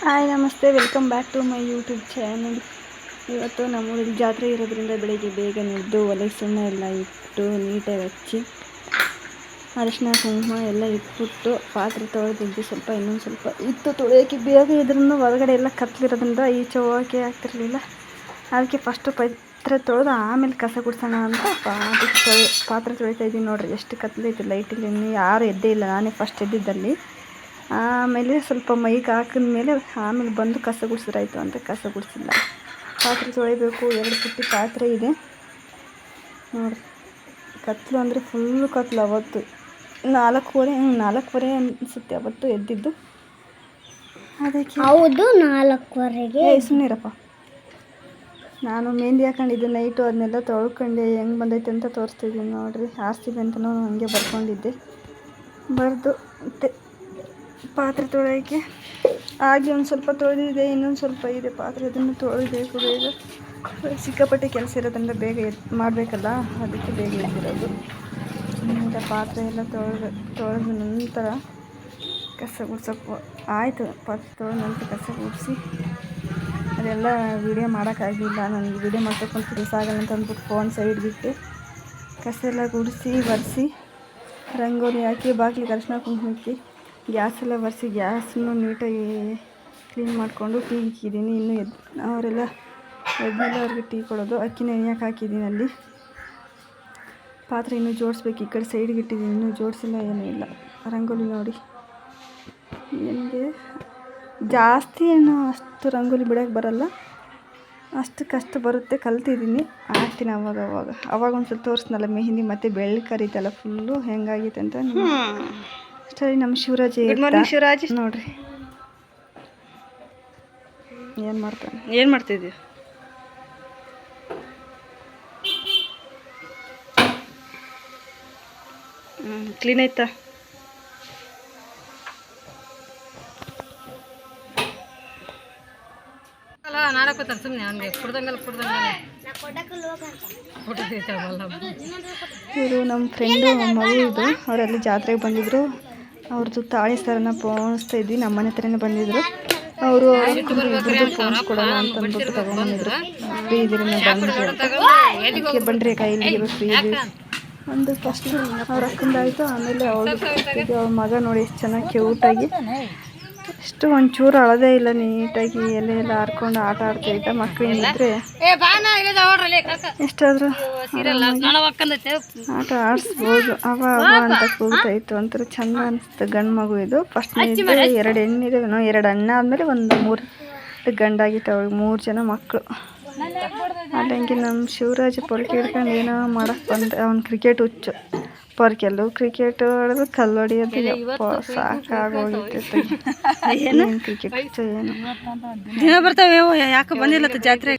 Hi ನಮಸ್ತೆ, welcome back to my YouTube channel. ಇವತ್ತು ನಮ್ಮೂರಲ್ಲಿ ಜಾತ್ರೆ ಇರೋದ್ರಿಂದ ಬೆಳಿಗ್ಗೆ ಬೇಗ ಎದ್ದು ಒಲೆ ಸುಣ್ಣ ಎಲ್ಲ ಇಟ್ಟು ನೀಟಾಗಿ ಹಚ್ಚಿ ಅರಿಶಿನ ಕುಂಕುಮ ಎಲ್ಲ ಇಟ್ಬಿಟ್ಟು ಪಾತ್ರೆ ತೊಳೆದಿದ್ದು ಇನ್ನೊಂದು ಸ್ವಲ್ಪ ಇತ್ತು ತೊಳೆಯೋಕ್ಕೆ. ಬೇಗ ಇದ್ರೂ ಹೊರಗಡೆ ಎಲ್ಲ ಕತ್ಲಿರೋದ್ರಿಂದ ಈಚೆ ಹೋಗೋಕ್ಕೆ ಆಗ್ತಿರಲಿಲ್ಲ. ಅದಕ್ಕೆ ಫಸ್ಟು ಪಾತ್ರೆ ತೊಳೆದು ಆಮೇಲೆ ಕಸ ಗುಡಿಸೋಣ ಅಂತ ಪಾತ್ರೆ ತೊಳಿತಾ ಇದ್ದೀನಿ. ನೋಡಿರಿ ಎಷ್ಟು ಕತ್ಲೈತಿ, ಲೈಟಿಲ್ಲ, ಇನ್ನೂ ಯಾರು ಎದ್ದೇ ಇಲ್ಲ, ನಾನೇ ಫಸ್ಟ್ ಎದ್ದಿದ್ದಲ್ಲಿ. ಆಮೇಲೆ ಸ್ವಲ್ಪ ಮೈಗೆ ಹಾಕಿದ್ಮೇಲೆ ಆಮೇಲೆ ಬಂದು ಕಸ ಗುಡಿಸಿದ್ರಾಯ್ತು ಅಂತ ಕಸ ಗುಡಿಸಿಲ್ಲ. ಪಾತ್ರೆ ತೊಳಿಬೇಕು, 2 ಪುಟ್ಟಿ ಪಾತ್ರೆ ಇದೆ ನೋಡಿರಿ. ಕತ್ಲು ಅಂದರೆ ಫುಲ್ಲು ಕತ್ಲು. ಅವತ್ತು 4:30 ಅನಿಸುತ್ತೆ ಅವತ್ತು ಎದ್ದಿದ್ದು. ಅದಕ್ಕೆ ಹೌದು 4:15ಗೆ. ಸುಮ್ಮನಿರಪ್ಪ. ನಾನು ಮೆಹಂದಿ ಹಾಕೊಂಡಿದ್ದೆ ನೈಟು, ಅದನ್ನೆಲ್ಲ ತೊಳ್ಕೊಂಡೆ ಹೆಂಗೆ ಬಂದೈತೆ ಅಂತ ತೋರಿಸ್ತಿದ್ದೀನಿ ನೋಡಿರಿ. ಆರ್ಸಿಬಿ ಅಂತಲೂ ಹಂಗೆ ಬರ್ಕೊಂಡಿದ್ದೆ. ಬರೆದು ಮತ್ತೆ ಪಾತ್ರೆ ತೊಳೆಯೋಕ್ಕೆ ಹಾಗೆ ಒಂದು ಸ್ವಲ್ಪ ತೊಳೆದಿದೆ, ಇನ್ನೊಂದು ಸ್ವಲ್ಪ ಇದೆ ಪಾತ್ರೆ, ಅದನ್ನು ತೊಳಿಬೇಕು ಬೇಗ. ಸಿಕ್ಕಾಪಟ್ಟೆ ಕೆಲಸ ಇರೋದ್ರಿಂದ ಬೇಗ ಮಾಡಬೇಕಲ್ಲ, ಅದಕ್ಕೆ ಬೇಗ ಎದ್ದಿರೋದು. ಈಗ ಪಾತ್ರೆ ಎಲ್ಲ ತೊಳೆದ ನಂತರ ಕಸ ಗುಡ್ಸೋಕ್ಕೂ ಆಯಿತು. ಪಾತ್ರೆ ತೊಳೆದ ನಂತರ ಕಸ ಗುಡಿಸಿ ಅದೆಲ್ಲ ವೀಡಿಯೋ ಮಾಡೋಕ್ಕಾಗಲಿಲ್ಲ. ನನಗೆ ವೀಡಿಯೋ ಮಾಡ್ಬೇಕಂತ ಕೆಲಸ ಆಗಲ್ಲ ಅಂತ ಅಂದ್ಬಿಟ್ಟು ಫೋನ್ ಸೈಡ್ಗಿಟ್ಟು ಕಸ ಎಲ್ಲ ಗುಡಿಸಿ ಒರೆಸಿ ರಂಗೋಲಿ ಹಾಕಿ ಬಾಗಿಲಿಗೆ ಅರಿಶಿನ ಕುಂಕುಮ ಇಕ್ಕಿ ಗ್ಯಾಸೆಲ್ಲ ಒರೆಸಿ ಗ್ಯಾಸನ್ನು ನೀಟಾಗಿ ಕ್ಲೀನ್ ಮಾಡಿಕೊಂಡು ಟೀ ಇಕ್ಕಿದ್ದೀನಿ. ಇನ್ನೂ ಅವರೆಲ್ಲ ಎದ್ಮೇಲೆ ಅವ್ರಿಗೆ ಟೀ ಕೊಡೋದು. ಅಕ್ಕಿ ನೆನೆಯೋಕೆ ಹಾಕಿದ್ದೀನಿ. ಅಲ್ಲಿ ಪಾತ್ರೆ ಇನ್ನೂ ಜೋಡಿಸ್ಬೇಕು, ಈ ಕಡೆ ಸೈಡ್ಗೆ ಇಟ್ಟಿದ್ದೀನಿ, ಇನ್ನೂ ಜೋಡಿಸಿಲ್ಲ, ಏನೂ ಇಲ್ಲ. ರಂಗೋಲಿ ನೋಡಿ ಏನಿದೆ, ಜಾಸ್ತಿ ಏನು ಅಷ್ಟು ರಂಗೋಲಿ ಬಿಡೋಕ್ಕೆ ಬರಲ್ಲ, ಅಷ್ಟಕ್ಕಷ್ಟು ಬರುತ್ತೆ. ಕಲ್ತಿದ್ದೀನಿ, ಹಾಕ್ತೀನಿ ಅವಾಗ ಒಂದು ಸ್ವಲ್ಪ ತೋರಿಸ್ನಲ್ಲ ಮೆಹಂದಿ ಮತ್ತು ಬೆಳ್ಳಿ ಕರೀತಲ್ಲ ಫುಲ್ಲು ಹೆಂಗಾಗೈತೆ ಅಂತ. ಸರಿ, ನಮ್ಮ ಶಿವರಾಜ್. Good morning Shivraj. ನೋಡ್ರಿ ಏನು ಮಾಡ್ತಿದ್ದೀವಿ. ಕ್ಲೀನ್ ಆಯ್ತಾ? ಇವರು ನಮ್ಮ ಫ್ರೆಂಡು ಮಗು ಇದು. ಅವರಲ್ಲಿ ಜಾತ್ರೆಗೆ ಬಂದಿದ್ರು. ಅವ್ರದ್ದು ತಾಳಿ ಸರನ ಪೋಣಿಸ್ತಾ ಇದ್ವಿ. ನಮ್ಮ ಮನೆ ಹತ್ರನೇ ಬಂದಿದ್ರು ಅವರು. ಇಬ್ಬರದ್ದು ಪೋಣಿಸ್ ಕೊಡೋಣ ಅಂತ ಅಂದ್ಬಿಟ್ಟು ತೊಗೊಂಬಂದಿದ್ರು. ಫ್ರೀ ಇದ್ದೀರಿ ಅದಕ್ಕೆ ಬನ್ರಿ ಕೈಲಿಗೆ ಫ್ರೀ ಇದೆ ಒಂದು. ಫಸ್ಟ್ ಅವ್ರ ಅಕ್ಕಂದಾಯಿತು, ಆಮೇಲೆ ಅವ್ರ ಮಗ ನೋಡಿ ಎಷ್ಟು ಚೆನ್ನಾಗಿ ಕ್ಯೂಟಾಗಿ, ಎಷ್ಟು ಒಂಚೂರು ಅಳದೇ ಇಲ್ಲ, ನೀಟಾಗಿ ಎಲ್ಲ ಹಾರ್ಕೊಂಡು ಆಟ ಆಡ್ತಾಯಿದ್ದ. ಮಕ್ಕಳೇನಿದ್ರೆ ಎಷ್ಟಾದರೂ ಆಟ ಆಡಿಸ್ಬೋದು. ಅವ ಅಂತ ಕೂಗ್ತಾಯಿತ್ತು, ಒಂಥರ ಚೆಂದ ಅನಿಸ್ತು. ಗಂಡು ಮಗು ಇದು. ಫಸ್ಟ್ 2 ಹೆಣ್ಣಿದೆ, 2 ಅಣ್ಣ ಆದಮೇಲೆ ಒಂದು 3 ಗಂಡಾಗಿತ್ತು. ಅವ್ರಿಗೆ 3 ಜನ ಮಕ್ಕಳು. ಅಲ್ಲಂಗೆ ನಮ್ಮ ಶಿವರಾಜ್ ಪೊರ್ಕೆ ಹಿಡ್ಕೊಂಡು ಏನೋ ಮಾಡೋಕ್ಕೆ ಬಂದ. ಅವ್ನು ಕ್ರಿಕೆಟ್ ಹುಚ್ಚು. ಪೊರ್ಕೆಲ್ಲೂ ಕ್ರಿಕೆಟ್ ಹೊಡೆದು ಕಲ್ಲು ಹೊಡಿಯೋದು. ಯಪ್ಪ ಸಾಕಾಗೋಗಿತ್ತು. ಏನು ಕ್ರಿಕೆಟ್ ಹುಚ್ಚು, ಏನು ದಿನ ಬರ್ತಾವೆ. ಯಾಕೆ ಬಂದಿಲ್ಲ ಜಾತ್ರೆ?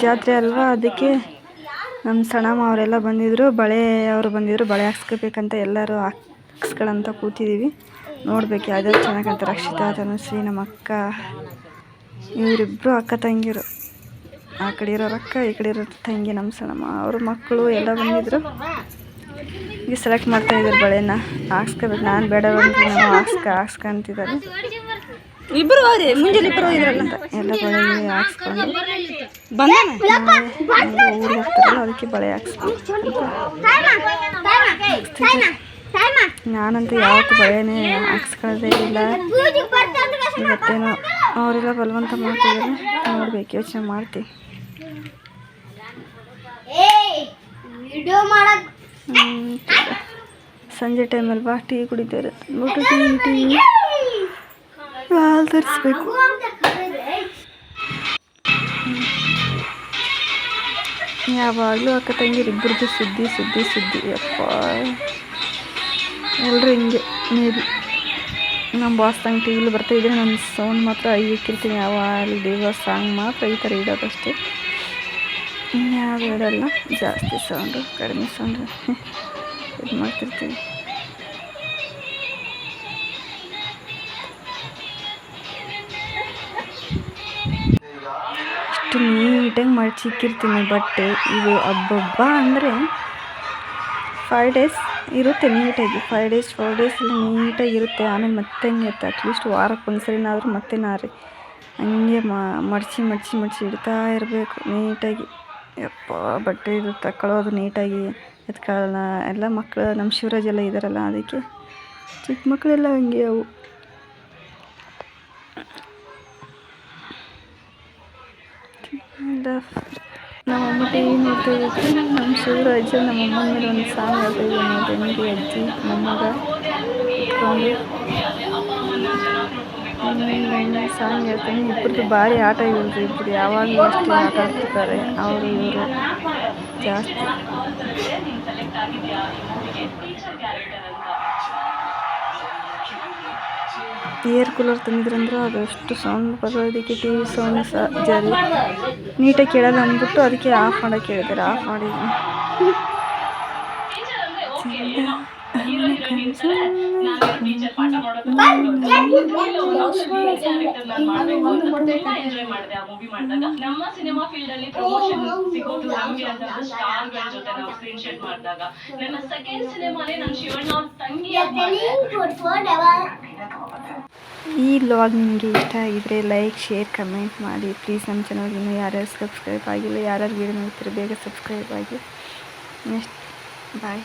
ಜಾತ್ರೆ ಅಲ್ವಾ, ಅದಕ್ಕೆ ನಮ್ಮ ಸಣ್ಣಮ್ಮ ಅವರೆಲ್ಲ ಬಂದಿದ್ದರು. ಅವರು ಬಂದಿದ್ದರು. ಬಳೆ ಹಾಕ್ಸ್ಕೋಬೇಕಂತ ಎಲ್ಲರೂ ಹಾಕ್ಸ್ಕೊಳ್ಳೋಂತ ಕೂತಿದ್ದೀವಿ. ನೋಡ್ಬೇಕು ಯಾವ್ದಾದ್ರು ಚೆನ್ನಾಗಂತ. ರಕ್ಷಿತಾ, ತನುಶ್ರೀ, ನಮ್ಮ ಅಕ್ಕ, ಇವರಿಬ್ಬರು ಅಕ್ಕ ತಂಗಿರು. ಆ ಕಡೆ ಇರೋರು ಅಕ್ಕ, ಈ ಕಡೆ ಇರೋ ತಂಗಿ ನಮ್ಮ ಸಣ್ಣಮ್ಮ. ಅವ್ರ ಮಕ್ಕಳು ಎಲ್ಲ ಬಂದಿದ್ದರು. ಈಗ ಸೆಲೆಕ್ಟ್ ಮಾಡ್ತಾಯಿದ್ದಾರೆ ಬಳೆನ. ಹಾಕ್ಸ್ಕೋಬೇಕು. ನಾನು ಬೇಡ ಬಂದು ನಾವು ಹಾಕ್ಸ್ಕೊಂತಿದ್ದಾರೆ. ಇಬ್ಬರು ಮುಂಜಾನೆ ಇಬ್ಬರು ಇದ್ರಲ್ಲ ಅಂತ ಎಲ್ಲ ಬಳೆ ಹಾಕ್ಸ್ಕೊಂಡು ಊರಿಗೆ ಹೋಗ್ತಾರಲ್ಲ, ಅದಕ್ಕೆ ಬಳೆ ಹಾಕ್ಸ್ಕೊಂಡು. ನಾನಂತೂ ಯಾವತ್ತು ಬಳೆನೇ ಹಾಕ್ಸ್ಕೊಳ್ಳೋದೇ ಇಲ್ಲ. ಇವತ್ತೇನೋ ಅವರೆಲ್ಲ ಬಲವಂತ ಮಾಡ್ತಿದ್ದಾರೆ. ನೋಡ್ಬೇಕು, ಯೋಚನೆ ಮಾಡ್ತೀವಿ. ಸಂಜೆ ಟೈಮಲ್ಲಿ ಬಾ ಟೀ ಕುಡಿತಾರೆ ಅಂದ್ಬಿಟ್ಟು ಟೀ ಹಾಲು ತರಿಸ್ಬೇಕು. ಯಾವಾಗಲೂ ಅಕ್ಕ ತಂಗಿರು ಇಬ್ಬರದ್ದು ಸುದ್ದಿ ಸುದ್ದಿ ಸುದ್ದಿ ಅಪ್ಪ. ಎಲ್ಲರೂ ಹಿಂಗೆ ಮೇ ಬಿ ನಮ್ಮ ಬಾಸ್ ತಂಗೆ ಟಿ ವಿಲಿ ಬರ್ತಾಯಿದ್ರೆ ನನ್ನ ಸೌಂಡ್ ಮಾತ್ರ ಇಕ್ಕಿರ್ತೀನಿ. ಯಾವಾಗಲೂ ದೇವ ಸಾಂಗ್ ಮಾತ್ರ ಈ ಥರ ಇಡೋದಷ್ಟೇ, ಇನ್ಯಾವುದು ಇಡಲ್ಲ. ಜಾಸ್ತಿ ಸೌಂಡು ಕಡಿಮೆ ಸೌಂಡು ಇದು ಮಾಡ್ತಿರ್ತೀನಿ. ಅಷ್ಟು ನೀಟಾಗಿ ಮಡಚಿಕ್ಕಿರ್ತೀನಿ ಬಟ್ಟೆ. ಇದು ಹಬ್ಬ ಅಂದರೆ 5 days ಇರುತ್ತೆ ನೀಟಾಗಿ. 5 days 4 days ನೀಟಾಗಿರುತ್ತೆ. ಆಮೇಲೆ ಮತ್ತೆ ಹಂಗೆ ಇರುತ್ತೆ. ಅಟ್ಲೀಸ್ಟ್ ವಾರಕ್ಕೆ ಒಂದ್ಸರಿನಾದರೂ ಮತ್ತೆ ನಾರಿ ಹಂಗೆ ಮಡಚಿ ಇಡ್ತಾ ಇರಬೇಕು ನೀಟಾಗಿ. ಯಪ್ಪ ಬಟ್ಟೆ ಇದು ತಗೊಳ್ಳೋದು ನೀಟಾಗಿ ಎತ್ಕೊಳ್ಳೋಣ. ಎಲ್ಲ ಮಕ್ಕಳು ನಮ್ಮ ಶಿವರಾಜ್ ಎಲ್ಲ ಇದ್ದಾರಲ್ಲ, ಅದಕ್ಕೆ ಚಿಕ್ಕ ಮಕ್ಕಳೆಲ್ಲ ಹಂಗೆ ಅವು. ನಮ್ಮಮ್ಮ ಟಿ ವಿ ನೋಡ್ತಾ ಇದ್ದರೆ ನಮ್ಮ ಶಿವರಾಜ ನಮ್ಮ ಅಮ್ಮನ ಮೇಲೆ ಒಂದು ಸಾಂಗ್ ಹೇಳ್ತಾಯಿದ್ದೆ ನೋಡಿ, ಹೆಂಗೆ ಅಜ್ಜಿ ಮೊಮ್ಮಗ ಇಟ್ಕೊಂಡು ಸಾಂಗ್ ಹೇಳ್ತೀನಿ. ಇಬ್ಬರದ್ದು ಭಾರಿ ಆಟ ಇರುತ್ತೆ. ಇಬ್ಬರು ಯಾವಾಗಲೂ ಅಷ್ಟೇ ಆಟ ಆಡ್ತಿರ್ತಾರೆ. ಅವರು ಇವರು ಜಾಸ್ತಿ. ಏರ್ ಕೂಲರ್ ತಂದಿದ್ರಂದ್ರೆ ಅದಷ್ಟು ಸೌಂಡ್ ಬರೋದಕ್ಕೆ ಟಿ ವಿ ಸೌಂಡ್ ಜಾರಿ ನೀಟಾಗಿ ಕೇಳಲ್ಲ ಅಂದ್ಬಿಟ್ಟು ಅದಕ್ಕೆ ಆಫ್ ಮಾಡೋಕ್ಕೆ ಹೇಳಿದ್ದಾರೆ. ಆಫ್ ಮಾಡಿದ್ದೀನಿ. ಈ ವ್ಲಾಗ್ ನಿಮಗೆ ಇಷ್ಟ ಆಗಿದ್ರೆ ಲೈಕ್ ಶೇರ್ ಕಮೆಂಟ್ ಮಾಡಿ ಪ್ಲೀಸ್. ನಮ್ಮ ಚಾನಲ್ಗೆ ಇನ್ನೂ ಯಾರ್ಯಾರು ಸಬ್ಸ್ಕ್ರೈಬ್ ಆಗಿಲ್ಲ, ಯಾರ್ಯಾರು ವೀಡಿಯೋ ನೋಡ್ತೀರಿ ಬೇಗ ಸಬ್ಸ್ಕ್ರೈಬ್ ಆಗಿ. ನೆಕ್ಸ್ಟ್ ಬಾಯ್.